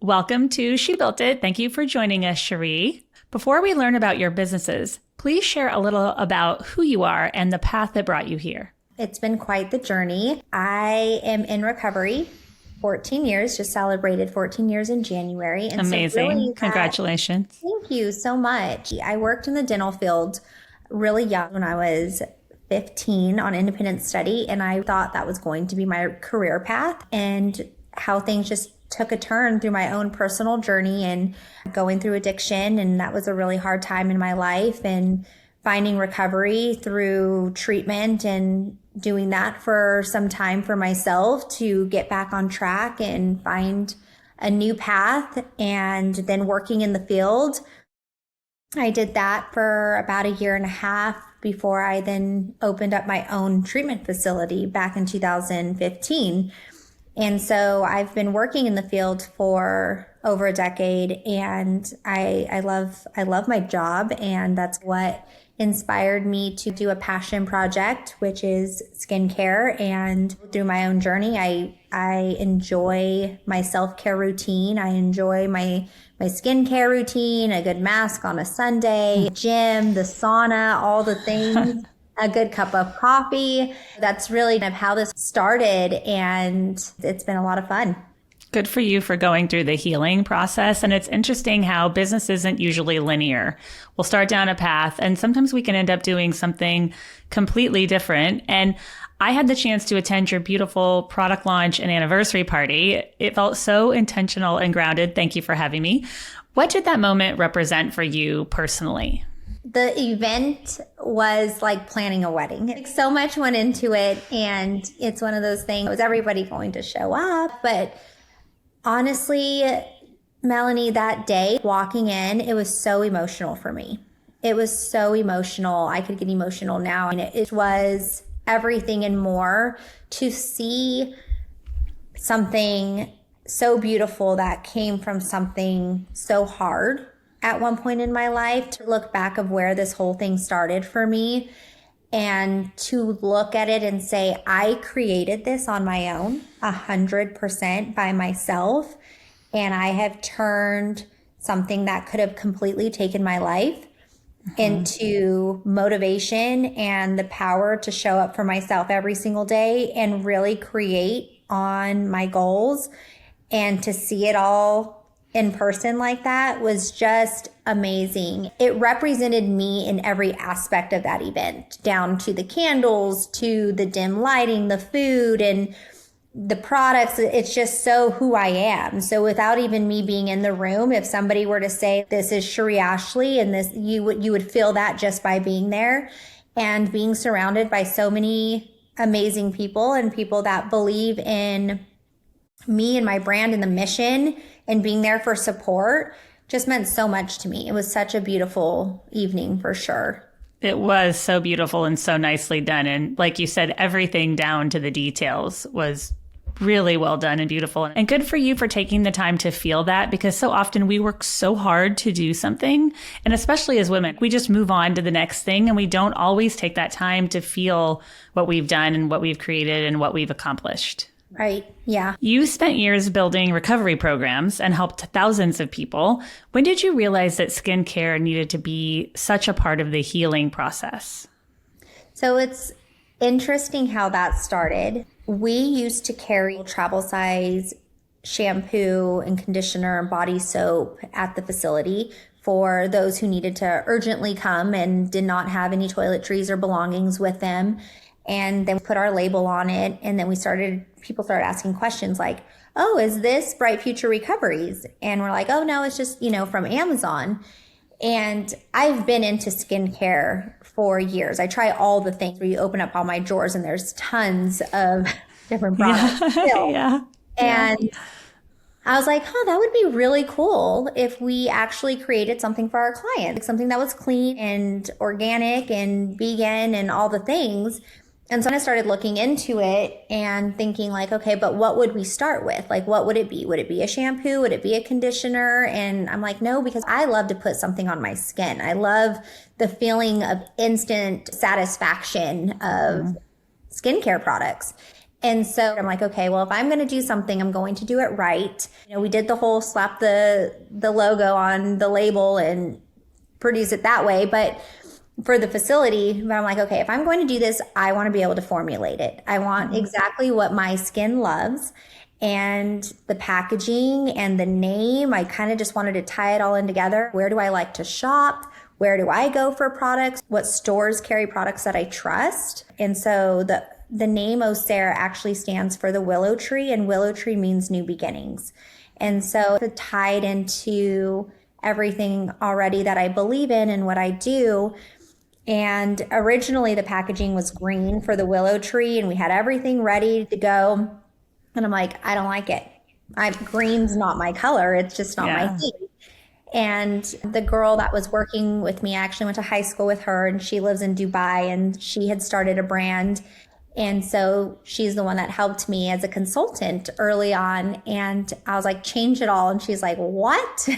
Welcome to She Built It. Thank you for joining us, Cheree. Before we learn about your businesses, please share a little about who you are and the path that brought you here. It's been quite the journey. I am in recovery 14 years, just celebrated 14 years in January. And amazing. So really congratulations. Thank you so much. I worked in the dental field really young when I was 15 on independent study, and I thought that was going to be my career path, and how things just took a turn through my own personal journey and going through addiction. And that was a really hard time in my life, and finding recovery through treatment and doing that for some time for myself to get back on track and find a new path, and then working in the field. I did that for about a year and a half before I then opened up my own treatment facility back in 2015. And so I've been working in the field for over a decade, and I love my job, and that's what inspired me to do a passion project, which is skincare. And through my own journey, I enjoy my self-care routine. I enjoy my skincare routine, a good mask on a Sunday, gym, the sauna, all the things. A good cup of coffee. That's really kind of how this started, and it's been a lot of fun. Good for you for going through the healing process. And it's interesting how business isn't usually linear. We'll start down a path, and sometimes we can end up doing something completely different. And I had the chance to attend your beautiful product launch and anniversary party. It felt so intentional and grounded. Thank you for having me. What did that moment represent for you personally? The event was like planning a wedding. Like, so much went into it, and it's one of those things. Was everybody going to show up? But honestly, Melanie, that day walking in, it was so emotional for me. It was so emotional. I could get emotional now. And it was everything and more to see something so beautiful that came from something so hard at one point in my life, to look back of where this whole thing started for me, and to look at it and say, I created this on my own 100% by myself. And I have turned something that could have completely taken my life into motivation and the power to show up for myself every single day and really create on my goals. And to see it all in person like that was just amazing. It represented me in every aspect of that event, down to the candles, to the dim lighting, the food, and the products. It's just so who I am. So without even me being in the room, if somebody were to say, this is Cheree Ashley, and this, you would feel that just by being there and being surrounded by so many amazing people, and people that believe in me and my brand and the mission, and being there for support just meant so much to me. It was such a beautiful evening for sure. It was so beautiful and so nicely done. And like you said, everything down to the details was really well done and beautiful. And good for you for taking the time to feel that, because so often we work so hard to do something. And especially as women, we just move on to the next thing, and we don't always take that time to feel what we've done and what we've created and what we've accomplished. Right. Yeah. You spent years building recovery programs and helped thousands of people. When did you realize that skincare needed to be such a part of the healing process? So it's interesting how that started. We used to carry travel size shampoo and conditioner and body soap at the facility for those who needed to urgently come and did not have any toiletries or belongings with them. And then we put our label on it. And then people started asking questions like, oh, is this Bright Future Recoveries? And we're like, oh, no, it's just, from Amazon. And I've been into skincare for years. I try all the things where you open up all my drawers and there's tons of different products. Yeah. And I was like, that would be really cool if we actually created something for our clients, something that was clean and organic and vegan and all the things. And so I started looking into it and thinking like, okay, but what would we start with? Like, what would it be? Would it be a shampoo? Would it be a conditioner? And I'm like, no, because I love to put something on my skin. I love the feeling of instant satisfaction of skincare products. And so I'm like, okay, well, if I'm going to do something, I'm going to do it right. We did the whole slap the logo on the label and produce it that way. But for the facility, but I'm like, okay, if I'm going to do this, I want to be able to formulate it. I want exactly what my skin loves. And the packaging and the name, I kind of just wanted to tie it all in together. Where do I like to shop? Where do I go for products? What stores carry products that I trust? And so the name Osier actually stands for the willow tree, and willow tree means new beginnings. And so it's tied into everything already that I believe in and what I do. And originally the packaging was green for the willow tree, and we had everything ready to go. And I'm like, I don't like it. Green's not my color. It's just not my thing. And the girl that was working with me, I actually went to high school with her, and she lives in Dubai, and she had started a brand. And so she's the one that helped me as a consultant early on. And I was like, change it all. And she's like, what?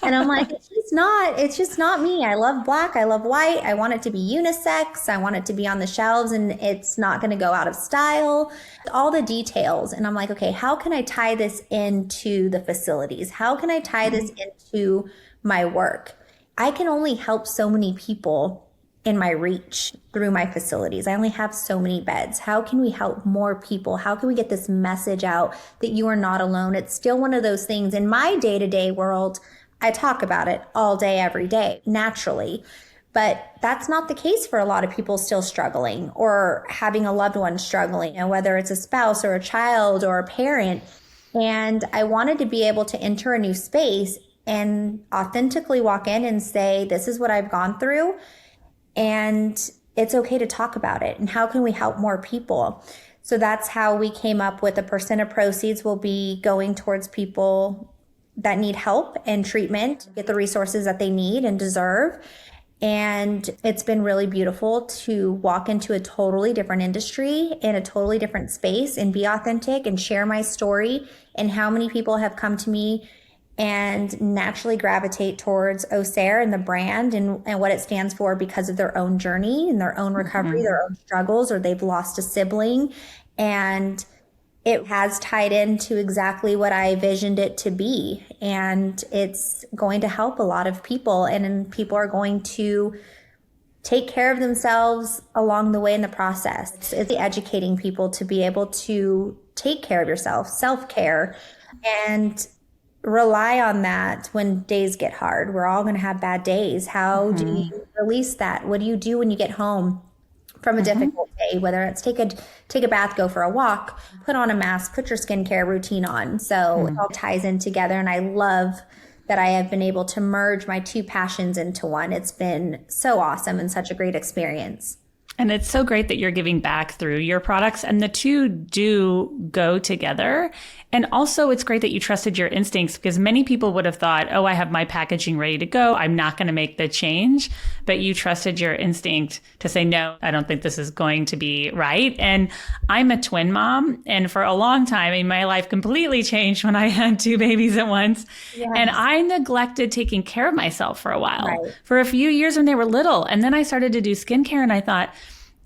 And I'm like, it's just not me. I love black. I love white. I want it to be unisex. I want it to be on the shelves, and it's not going to go out of style. All the details. And I'm like, okay, how can I tie this into the facilities? How can I tie this into my work? I can only help so many people in my reach through my facilities. I only have so many beds. How can we help more people? How can we get this message out that you are not alone? It's still one of those things in my day-to-day world. I talk about it all day, every day, naturally. But that's not the case for a lot of people still struggling or having a loved one struggling, whether it's a spouse or a child or a parent. And I wanted to be able to enter a new space and authentically walk in and say, this is what I've gone through. And it's okay to talk about it. And how can we help more people? So that's how we came up with a percent of proceeds will be going towards people that need help and treatment, get the resources that they need and deserve. And it's been really beautiful to walk into a totally different industry in a totally different space and be authentic and share my story, and how many people have come to me and naturally gravitate towards Osier and the brand and what it stands for because of their own journey and their own recovery, their own struggles, or they've lost a sibling. And it has tied into exactly what I visioned it to be. And it's going to help a lot of people, and people are going to take care of themselves along the way in the process. It's educating people to be able to take care of yourself, self-care, and rely on that when days get hard. We're all going to have bad days. How do you release that? What do you do when you get home from a difficult day? Whether it's take a bath, go for a walk, put on a mask, put your skincare routine on. So it all ties in together. And I love that I have been able to merge my two passions into one. It's been so awesome and such a great experience. And it's so great that you're giving back through your products, and the two do go together. And also it's great that you trusted your instincts, because many people would have thought, oh, I have my packaging ready to go, I'm not going to make the change. But you trusted your instinct to say, no, I don't think this is going to be right. And I'm a twin mom. And for a long time, my life completely changed when I had two babies at once. Yes. And I neglected taking care of myself for a while, for a few years when they were little. And then I started to do skincare, and I thought,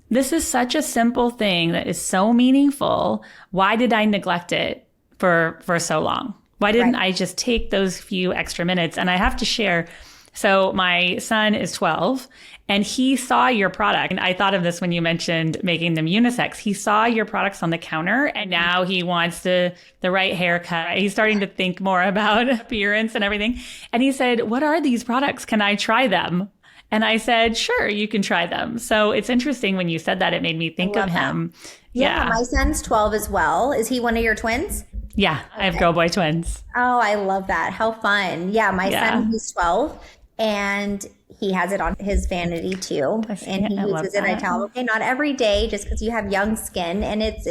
this is such a simple thing that is so meaningful. Why did I neglect it for so long? Why didn't I just take those few extra minutes? And I have to share. So my son is 12, and he saw your product. And I thought of this when you mentioned making them unisex. He saw your products on the counter, and now he wants the right haircut. He's starting to think more about appearance and everything. And he said, what are these products? Can I try them? And I said, sure, you can try them. So it's interesting when you said that, it made me think of him. Yeah, my son's 12 as well. Is he one of your twins? Yeah, I have girl boy twins. Oh, I love that. How fun. Yeah, my son, he's 12, and he has it on his vanity too. And he uses it. I tell him, okay, not every day, just because you have young skin, and it's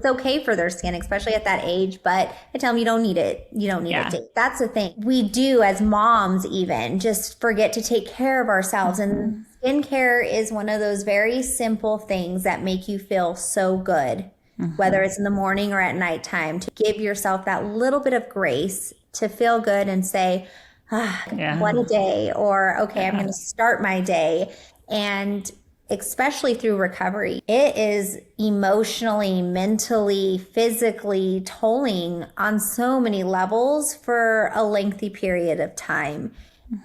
okay for their skin, especially at that age. But I tell him, you don't need it. You don't need it. That's the thing. We do as moms even just forget to take care of ourselves. And skincare is one of those very simple things that make you feel so good, whether it's in the morning or at nighttime, to give yourself that little bit of grace to feel good and say, what a day, or okay, I'm going to start my day. And especially through recovery, it is emotionally, mentally, physically tolling on so many levels for a lengthy period of time.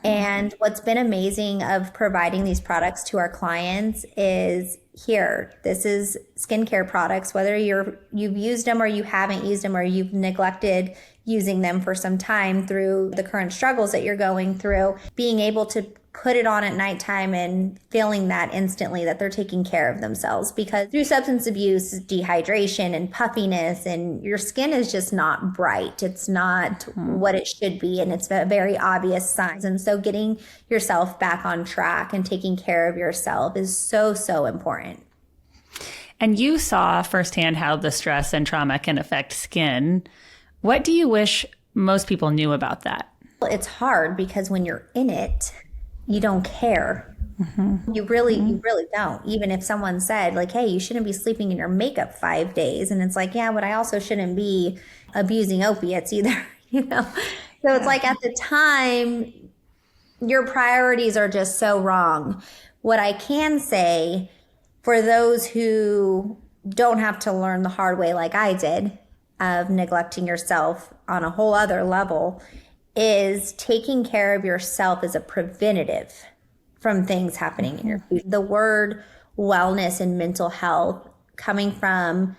And what's been amazing of providing these products to our clients is here, this is skincare products, whether you've used them or you haven't used them or you've neglected using them for some time through the current struggles that you're going through, being able to put it on at nighttime and feeling that instantly that they're taking care of themselves, because through substance abuse, dehydration and puffiness, and your skin is just not bright. It's not what it should be. And it's a very obvious signs. And so getting yourself back on track and taking care of yourself is so, so important. And you saw firsthand how the stress and trauma can affect skin. What do you wish most people knew about that? Well, it's hard because when you're in it, you don't care. You really don't. Even if someone said like, hey, you shouldn't be sleeping in your makeup 5 days. And it's like, yeah, but I also shouldn't be abusing opiates either, So it's like at the time, your priorities are just so wrong. What I can say for those who don't have to learn the hard way like I did of neglecting yourself on a whole other level is taking care of yourself as a preventative from things happening in your future. The word wellness and mental health coming from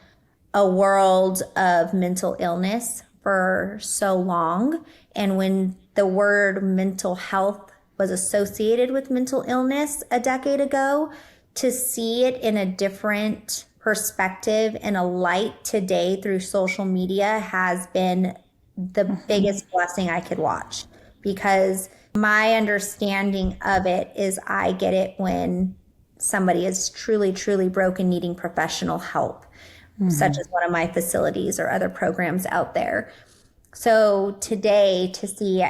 a world of mental illness for so long. And when the word mental health was associated with mental illness a decade ago, to see it in a different perspective and a light today through social media has been the biggest blessing I could watch, because my understanding of it is I get it when somebody is truly, truly broken, needing professional help, such as one of my facilities or other programs out there. So today to see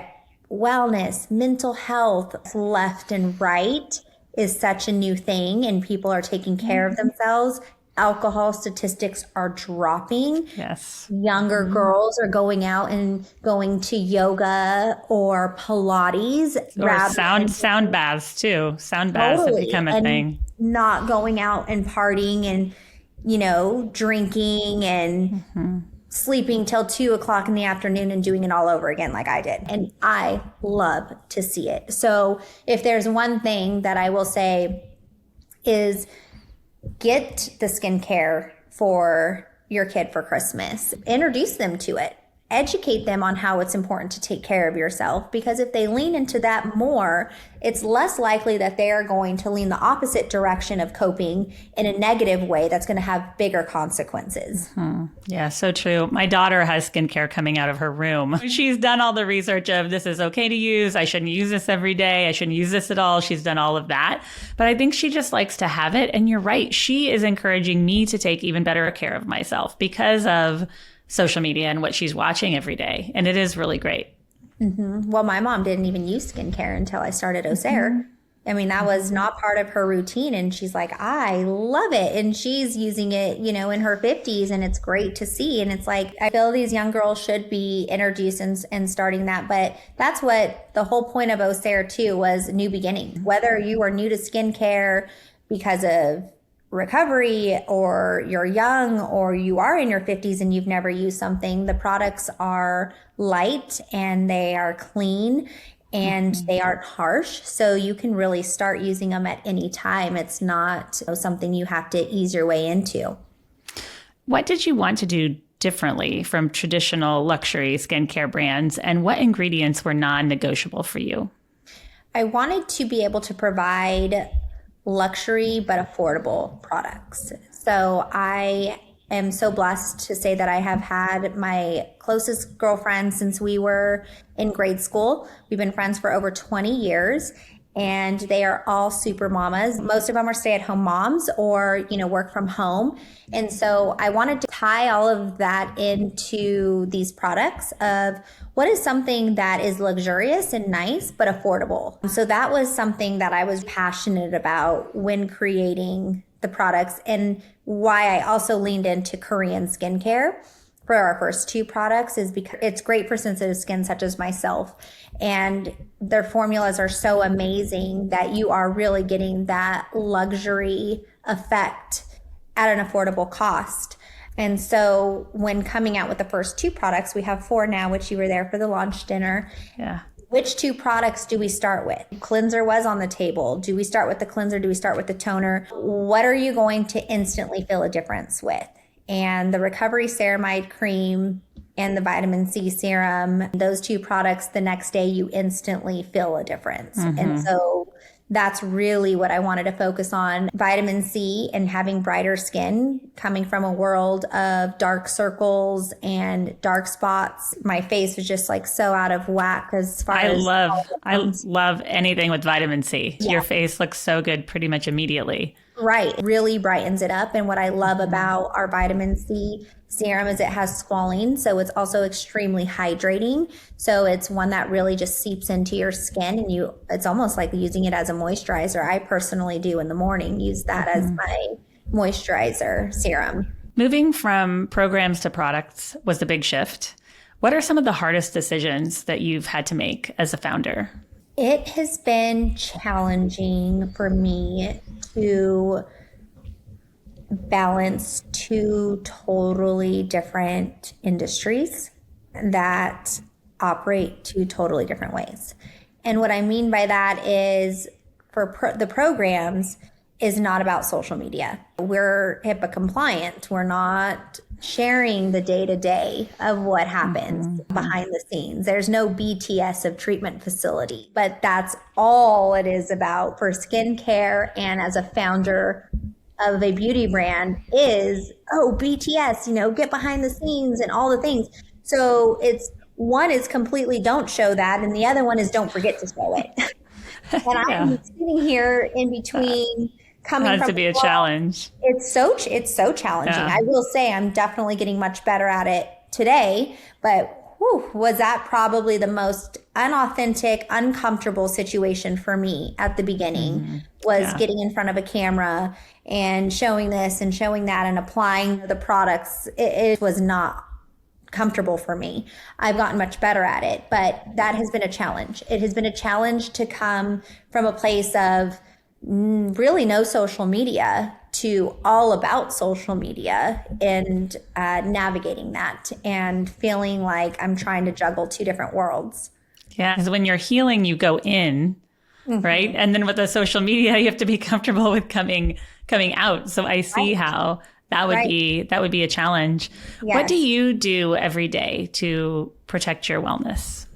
wellness, mental health left and right is such a new thing, and people are taking care of themselves. Alcohol statistics are dropping. Yes. Younger girls are going out and going to yoga or Pilates. Or sound baths too. Sound baths have become a thing. Not going out and partying and, drinking and sleeping till 2:00 in the afternoon and doing it all over again like I did. And I love to see it. So if there's one thing that I will say is, get the skincare for your kid for Christmas. Introduce them to it. Educate them on how it's important to take care of yourself, because if they lean into that more, it's less likely that they are going to lean the opposite direction of coping in a negative way that's going to have bigger consequences. Yeah, so true. My daughter has skincare coming out of her room. She's done all the research of this is okay to use. I shouldn't use this every day. I shouldn't use this at all. She's done all of that. But I think she just likes to have it. And you're right. She is encouraging me to take even better care of myself because of social media and what she's watching every day. And it is really great. Well, my mom didn't even use skincare until I started Osier. I mean, that was not part of her routine. And she's like, I love it. And she's using it, in her 50s. And it's great to see. And it's like, I feel these young girls should be introduced and starting that. But that's what the whole point of Osier too was, new beginning. Whether you are new to skincare because of recovery, or you're young, or you are in your 50s and you've never used something, the products are light and they are clean and they aren't harsh. So you can really start using them at any time. It's not something you have to ease your way into. What did you want to do differently from traditional luxury skincare brands, and what ingredients were non-negotiable for you? I wanted to be able to provide luxury but affordable products. So I am so blessed to say that I have had my closest girlfriend since we were in grade school. We've been friends for over 20 years, and they are all super mamas. Most of them are stay-at-home moms or, work from home. And so I wanted to tie all of that into these products of what is something that is luxurious and nice, but affordable. So that was something that I was passionate about when creating the products, and why I also leaned into Korean skincare for our first two products is because it's great for sensitive skin such as myself. And their formulas are so amazing that you are really getting that luxury effect at an affordable cost. And so when coming out with the first two products, we have 4 now, which you were there for the launch dinner. Yeah. Which 2 products do we start with? Cleanser was on the table. Do we start with the cleanser? Do we start with the toner? What are you going to instantly feel a difference with? And the recovery ceramide cream and the vitamin C serum, those 2 products, the next day you instantly feel a difference. And so that's really what I wanted to focus on. Vitamin C and having brighter skin, coming from a world of dark circles and dark spots. My face was just like so out of whack as far as I love anything with vitamin C. Yeah. Your face looks so good pretty much immediately. Right. Really brightens it up. And what I love about our vitamin C serum is it has squalene. So it's also extremely hydrating. So it's one that really just seeps into your skin and it's almost like using it as a moisturizer. I personally do in the morning, use that as my moisturizer serum. Moving from programs to products was the big shift. What are some of the hardest decisions that you've had to make as a founder? It has been challenging for me to balance 2 totally different industries that operate 2 totally different ways. And what I mean by that is for the programs is not about social media. We're HIPAA compliant. We're not sharing the day-to-day of what happens behind the scenes. There's no BTS of treatment facility, but that's all it is about for skincare. And as a founder of a beauty brand is, BTS, get behind the scenes and all the things. So it's one is completely don't show that. And the other one is don't forget to show it. And I'm sitting here in between coming from to be a challenge. It's so challenging. Yeah. I will say I'm definitely getting much better at it today, but was that probably the most unauthentic, uncomfortable situation for me at the beginning was getting in front of a camera and showing this and showing that and applying the products. It was not comfortable for me. I've gotten much better at it, but that has been a challenge. It has been a challenge to come from a place of really no social media to all about social media and navigating that and feeling like I'm trying to juggle 2 different worlds. Yeah, because when you're healing, you go in, right? And then with the social media, you have to be comfortable with coming out. So I see how that would be a challenge. Yes. What do you do every day to protect your wellness?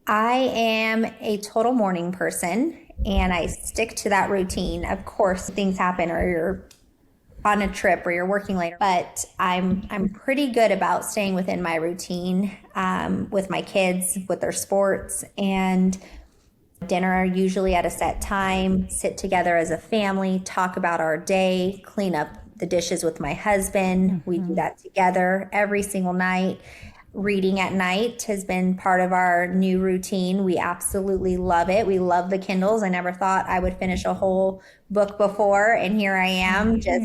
I am a total morning person. And I stick to that routine. Of course, things happen or you're on a trip or you're working later, but I'm pretty good about staying within my routine with my kids, with their sports, and dinner usually at a set time, sit together as a family, talk about our day, clean up the dishes with my husband. We do that together every single night. Reading at night has been part of our new routine. We absolutely love it. We love the Kindles. I never thought I would finish a whole book before, and here I am, just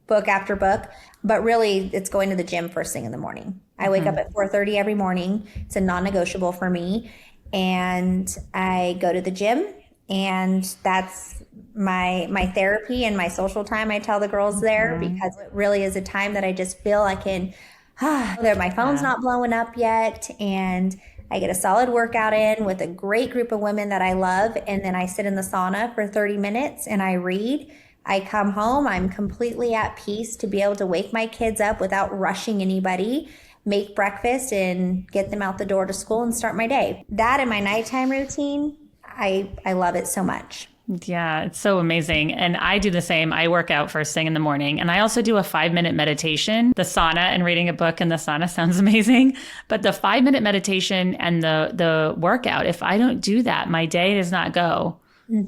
book after book. But really, it's going to the gym first thing in the morning. I wake up at 4:30 every morning. It's a non-negotiable for me. And I go to the gym, and that's my therapy and my social time. I tell the girls there, because it really is a time that I just feel I can my phone's not blowing up yet, and I get a solid workout in with a great group of women that I love, and then I sit in the sauna for 30 minutes and I read. I come home, I'm completely at peace to be able to wake my kids up without rushing anybody, make breakfast and get them out the door to school and start my day. That and my nighttime routine, I love it so much. Yeah, it's so amazing. And I do the same. I work out first thing in the morning. And I also do a 5-minute meditation. The sauna and reading a book in the sauna sounds amazing. But the 5-minute meditation and the workout, if I don't do that, my day does not go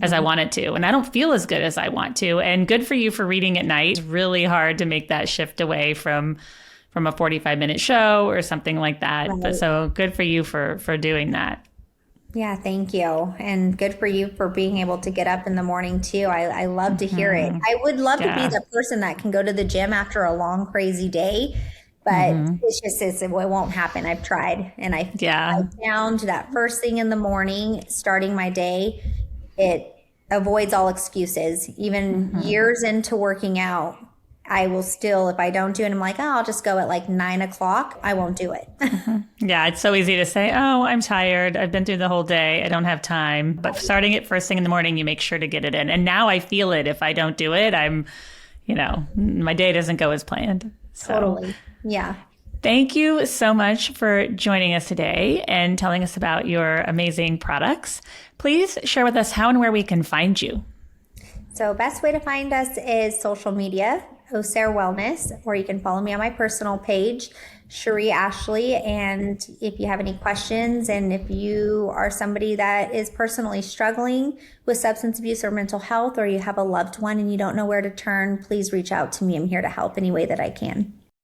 as I want it to. And I don't feel as good as I want to. And good for you for reading at night. It's really hard to make that shift away from a 45-minute show or something like that. Right. But so good for you for doing that. Yeah, thank you. And good for you for being able to get up in the morning too. I love to hear it. I would love to be the person that can go to the gym after a long, crazy day but it won't happen. I've tried, and I found that first thing in the morning, starting my day, it avoids all excuses. Even years into working out, I will still, if I don't do it, I'm like, oh, I'll just go at like 9 o'clock. I won't do it. Yeah, it's so easy to say, oh, I'm tired. I've been through the whole day. I don't have time. But starting it first thing in the morning, you make sure to get it in. And now I feel it. If I don't do it, my day doesn't go as planned. So, totally. Yeah. Thank you so much for joining us today and telling us about your amazing products. Please share with us how and where we can find you. So best way to find us is social media, Osier Wellness, or you can follow me on my personal page, Cheree Ashley. And if you have any questions, and if you are somebody that is personally struggling with substance abuse or mental health, or you have a loved one and you don't know where to turn, please reach out to me. I'm here to help any way that I can.